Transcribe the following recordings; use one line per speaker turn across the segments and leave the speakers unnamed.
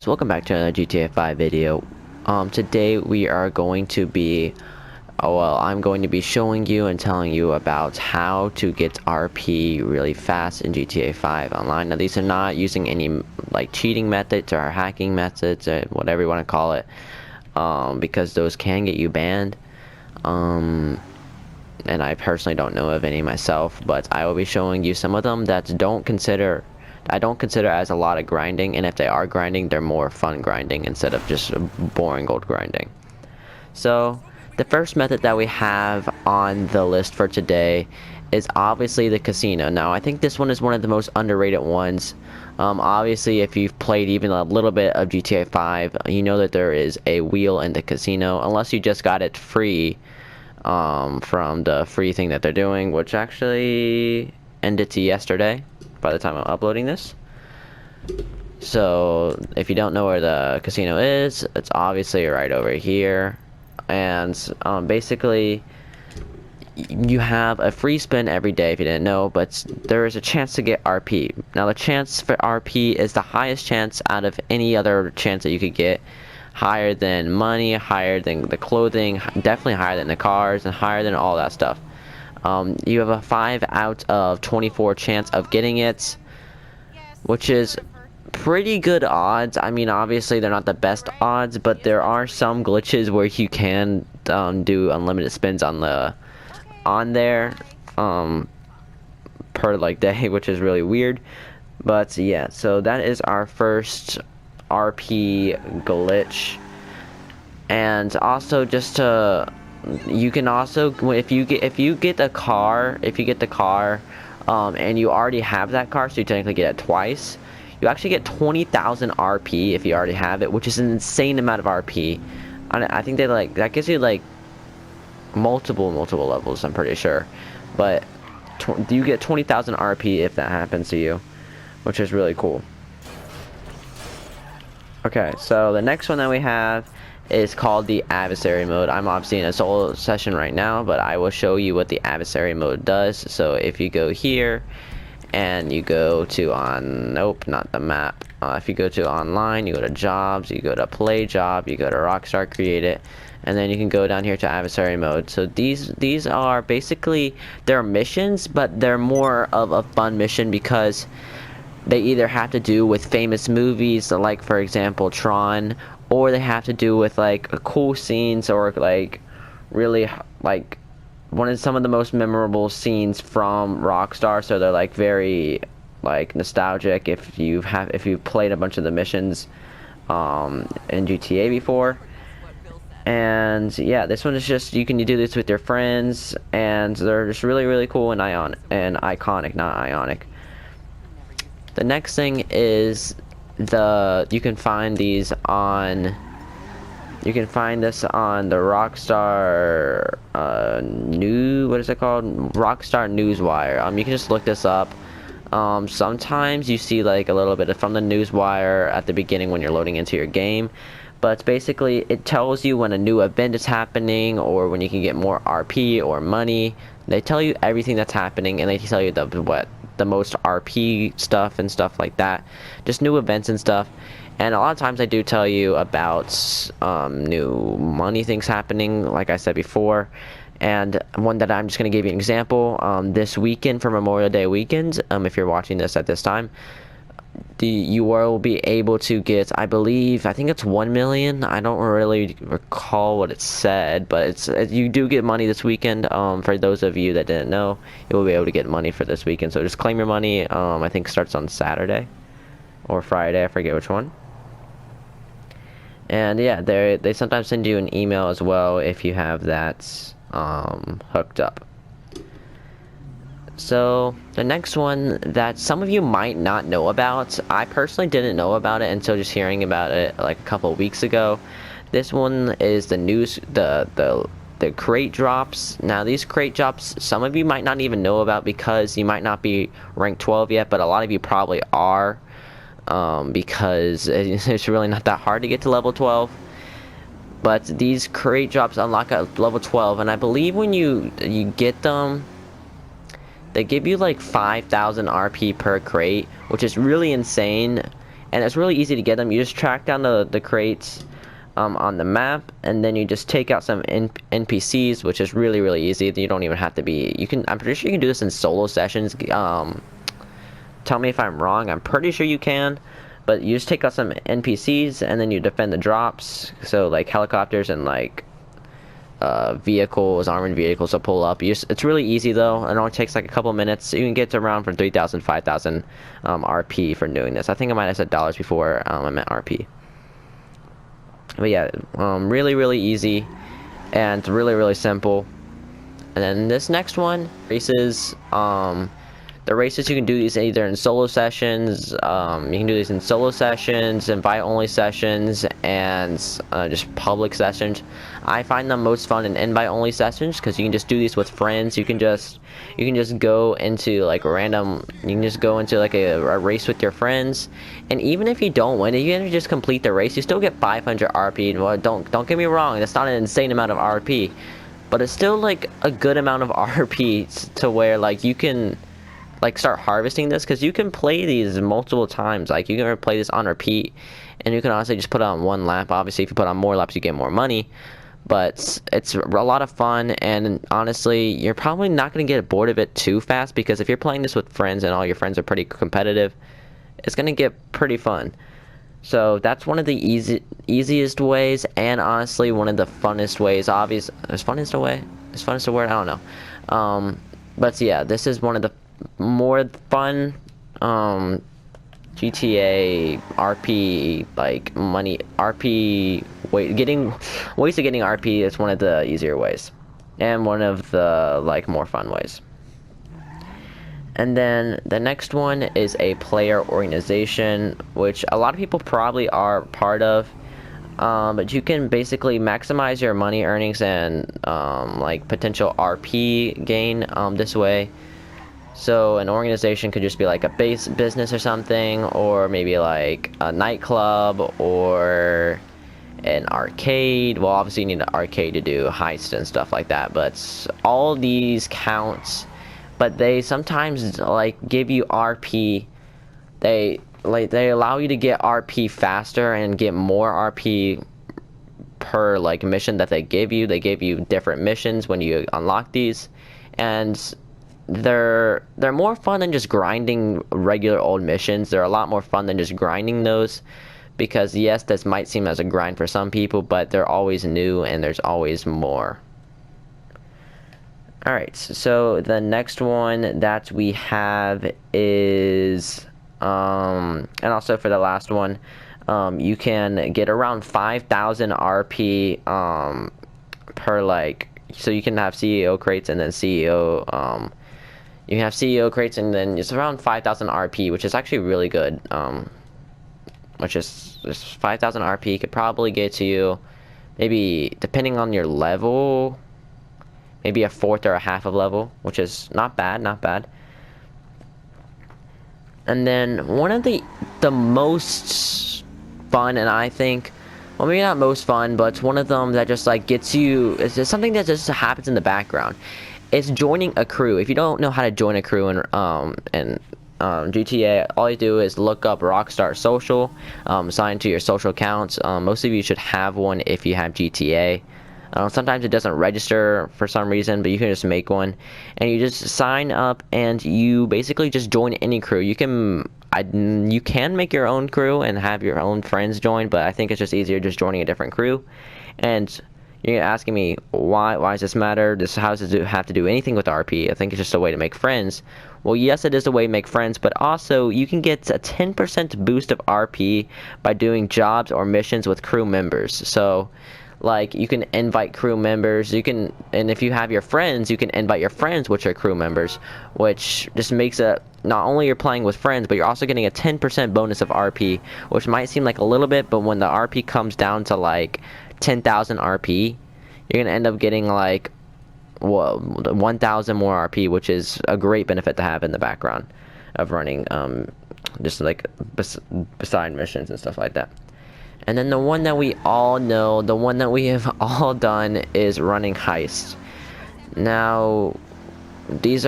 So welcome back to another GTA 5 video. Today we are going to be, I'm going to be showing you and telling you about how to get RP really fast in GTA 5 online. Now these are not using any like cheating methods or hacking methods or whatever you want to call it, because those can get you banned. And I personally don't know of any myself, but I will be showing you some of them that I don't consider as a lot of grinding, and if they are grinding, they're more fun grinding instead of just boring gold grinding. So the first method that we have on the list for today is obviously the casino. Now I think this one is one of the most underrated ones. Obviously if you've played even a little bit of GTA 5, you know that there is a wheel in the casino, unless you just got it free from the free thing that they're doing, which actually ended to yesterday by the time I'm uploading this. So if you don't know where the casino is, it's obviously right over here, and basically you have a free spin every day if you didn't know, but there is a chance to get RP. Now the chance for RP is the highest chance out of any other chance that you could get, higher than money, higher than the clothing, definitely higher than the cars, and higher than all that stuff. You have a 5 out of 24 chance of getting it, which is pretty good odds. I mean, obviously they're not the best odds, but there are some glitches where you can do unlimited spins on there per like day, which is really weird. But yeah, so that is our first RP glitch. And also, just to, you can also, if you get the car, and you already have that car, so you technically get it twice, you actually get 20,000 RP if you already have it, which is an insane amount of RP. I think that gives you like multiple levels, I'm pretty sure, but you get 20,000 RP if that happens to you, which is really cool. Okay, so the next one that we have is called the Adversary Mode. I'm obviously in a solo session right now, but I will show you what the Adversary Mode does. So if you go here and you go to nope, not the map. If you go to online, you go to jobs, you go to play job, you go to Rockstar create it, and then you can go down here to Adversary Mode. So these are basically, they're missions, but they're more of a fun mission because they either have to do with famous movies, like for example Tron, or they have to do with like cool scenes, or like really like some of the most memorable scenes from Rockstar. So they're like very like nostalgic if you've played a bunch of the missions in GTA before. And yeah, this one is just, you can do this with your friends, and they're just really cool and iconic, not ionic. The next thing is you can find this on the Rockstar what is it called? Rockstar Newswire. You can just look this up. Sometimes you see like a little bit from the Newswire at the beginning when you're loading into your game, but basically it tells you when a new event is happening, or when you can get more RP or money. They tell you everything that's happening, and they tell you the most RP stuff and stuff like that, just new events and stuff. And a lot of times I do tell you about new money things happening, like I said before. And one that I'm just going to give you an example, this weekend, for Memorial Day weekend, if you're watching this at this time, you will be able to get, I think it's 1 million. I don't really recall what it said, but you do get money this weekend. For those of you that didn't know, you will be able to get money for this weekend. So just claim your money. I think it starts on Saturday or Friday, I forget which one. And yeah, they sometimes send you an email as well if you have that hooked up. So the next one that some of you might not know about, I personally didn't know about it until just hearing about it like a couple of weeks ago. This one is the crate drops. Now these crate drops, some of you might not even know about because you might not be rank 12 yet, but a lot of you probably are, because it's really not that hard to get to level 12. But these crate drops unlock at level 12, and I believe when you get them, they give you like 5,000 RP per crate, which is really insane. and it's really easy to get them. You just track down the crates on the map, and then you just take out some NPCs, which is really easy. You don't even have to be. I'm pretty sure you can do this in solo sessions. Tell me if I'm wrong. I'm pretty sure you can, but you just take out some NPCs, and then you defend the drops. So like helicopters and like vehicles, armored vehicles will pull up. It's really easy though. It only takes like a couple minutes. You can get to around for 3,000, 5,000 RP for doing this. I think I might have said dollars before I meant RP. But yeah, really easy and really simple. And then this next one, races. The races, you can do these either in solo sessions. You can do these in solo sessions, invite only sessions, and just public sessions. I find them most fun in invite only sessions because you can just do these with friends. You can just go into like random. You can just go into like a race with your friends, and even if you don't win it, you can just complete the race. You still get 500 RP. Well, don't get me wrong. That's not an insane amount of RP, but it's still like a good amount of RP to where like you can like start harvesting this, because you can play these multiple times. Like you can play this on repeat, and you can honestly just put it on one lap. Obviously if you put on more laps you get more money, but it's a lot of fun, and honestly you're probably not going to get bored of it too fast, because if you're playing this with friends and all your friends are pretty competitive, it's going to get pretty fun. So that's one of the easiest ways, and honestly one of the funnest ways. Obviously, is funnest a word? I don't know. But yeah, this is one of the more fun GTA RP, like money RP getting ways of getting RP is one of the easier ways, and one of the like more fun ways. And then the next one is a player organization, which a lot of people probably are part of. But you can basically maximize your money earnings and like potential RP gain this way. So an organization could just be like a business or something, or maybe like a nightclub or an arcade. Well, obviously you need an arcade to do heist and stuff like that, but all these counts. But they sometimes like give you RP. They allow you to get RP faster and get more RP per like mission that they give you. They give you different missions when you unlock these, and they're more fun than just grinding regular old missions. They're a lot more fun than just grinding those, because yes, this might seem as a grind for some people, but they're always new and there's always more. Alright, so the next one that we have is and also for the last one, you can get around 5,000 RP per like, so you can have CEO crates and then CEO you can have CEO crates, and then it's around 5,000 RP, which is actually really good. Which is 5,000 RP could probably get to you, maybe depending on your level, maybe a fourth or a half of level, which is not bad. And then one of the most fun, and I think, well, maybe not most fun, but it's one of them that just like gets you, it's just something that just happens in the background. It's joining a crew. If you don't know how to join a crew in GTA, all you do is look up Rockstar Social, sign to your social accounts. Most of you should have one if you have GTA. Sometimes it doesn't register for some reason, but you can just make one, and you just sign up, and you basically just join any crew. You can make your own crew and have your own friends join, but I think it's just easier just joining a different crew. And you're asking me, why does this matter? How does it have to do anything with RP? I think it's just a way to make friends. Well, yes, it is a way to make friends, but also you can get a 10% boost of RP by doing jobs or missions with crew members. So like you can invite crew members, and if you have your friends, you can invite your friends, which are crew members, which just makes it, not only you're playing with friends, but you're also getting a 10% bonus of RP, which might seem like a little bit, but when the RP comes down to like 10,000 RP, you're gonna end up getting like 1,000 more RP, which is a great benefit to have in the background of running just like beside missions and stuff like that. And then the one that we all know, the one that we have all done, is running Heist. Now we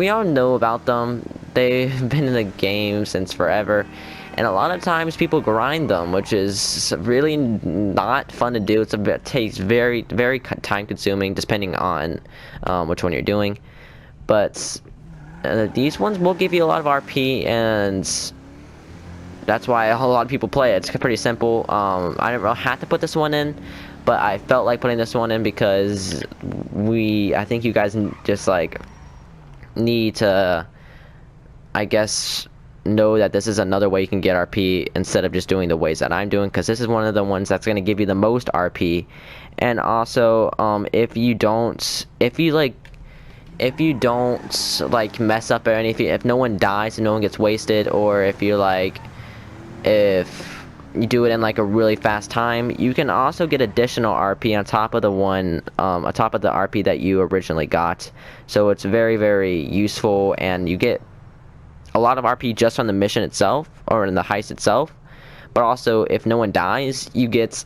all know about them. they've been in the game since forever, and a lot of times people grind them, which is really not fun to do. It takes very time consuming depending on which one you're doing, but these ones will give you a lot of RP, and that's why a whole lot of people play it. It's pretty simple. I didn't really have to put this one in, but I felt like putting this one in because I think you guys just like need to, I guess, know that this is another way you can get RP instead of just doing the ways that I'm doing, because this is one of the ones that's going to give you the most RP. And also, if you don't like mess up or anything, if no one dies and no one gets wasted, or if you do it in like a really fast time, you can also get additional RP on top of the RP that you originally got. So it's very useful, and you get a lot of RP just on the mission itself or in the heist itself, but also if no one dies, you get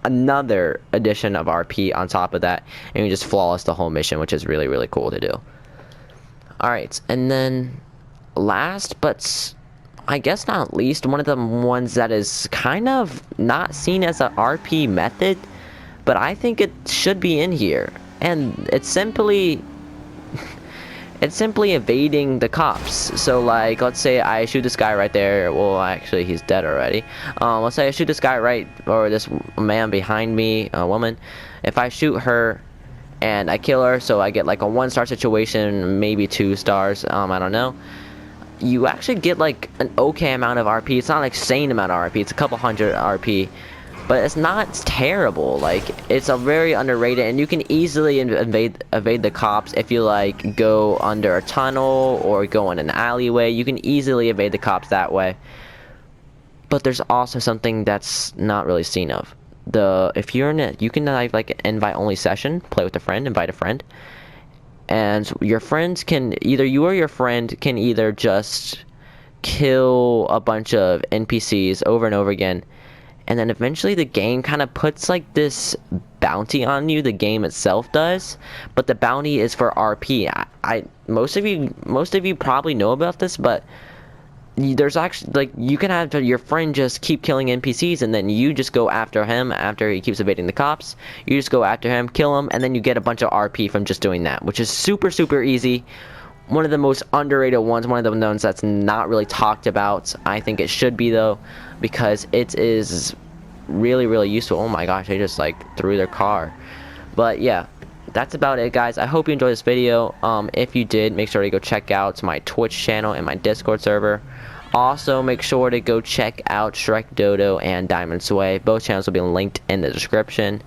another addition of RP on top of that, and you just flawless the whole mission, which is really cool to do. Alright, and then last but I guess not least, one of the ones that is kind of not seen as an RP method, but I think it should be in here, and it's simply evading the cops. So like, let's say I shoot this guy right there. Well, actually he's dead already. Let's say I shoot this guy or this man behind me, a woman. If I shoot her and I kill her, so I get like a 1-star situation, maybe 2 stars, I don't know. You actually get like an okay amount of RP. It's not like insane amount of RP. It's a couple hundred RP, but it's not terrible. Like, it's a very underrated, and you can easily evade the cops if you like go under a tunnel or go in an alleyway. You can easily evade the cops that way. But there's also something that's not really seen of. If you're you can like an invite only session, play with a friend, invite a friend. And your friends can you or your friend can either just kill a bunch of NPCs over and over again, and then eventually the game kind of puts like this bounty on you. The game itself does, but the bounty is for RP. Most of you probably know about this, but there's actually like you can have your friend just keep killing NPCs, and then you just go after him after he keeps evading the cops. You just go after him, kill him, and then you get a bunch of RP from just doing that, which is super easy. One of the most underrated ones, one of the ones that's not really talked about. I think it should be though, because it is really useful. Oh my gosh, they just like threw their car. But yeah, that's about it, guys. I hope you enjoyed this video. If you did, make sure to go check out my Twitch channel and my Discord server. Also, make sure to go check out Shrek Dodo and Diamond Sway. Both channels will be linked in the description.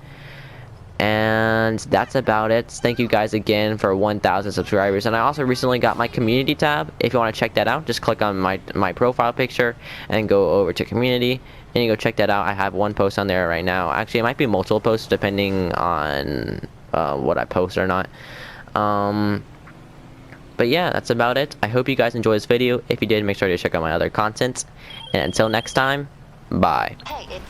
And that's about it. Thank you guys again for 1,000 subscribers. And I also recently got my community tab. If you want to check that out, just click on my profile picture and go over to community, and you go check that out. I have one post on there right now. Actually, it might be multiple posts depending on what I post or not. But yeah, that's about it. I hope you guys enjoyed this video. If you did, make sure to check out my other content. And until next time, bye.
Hey,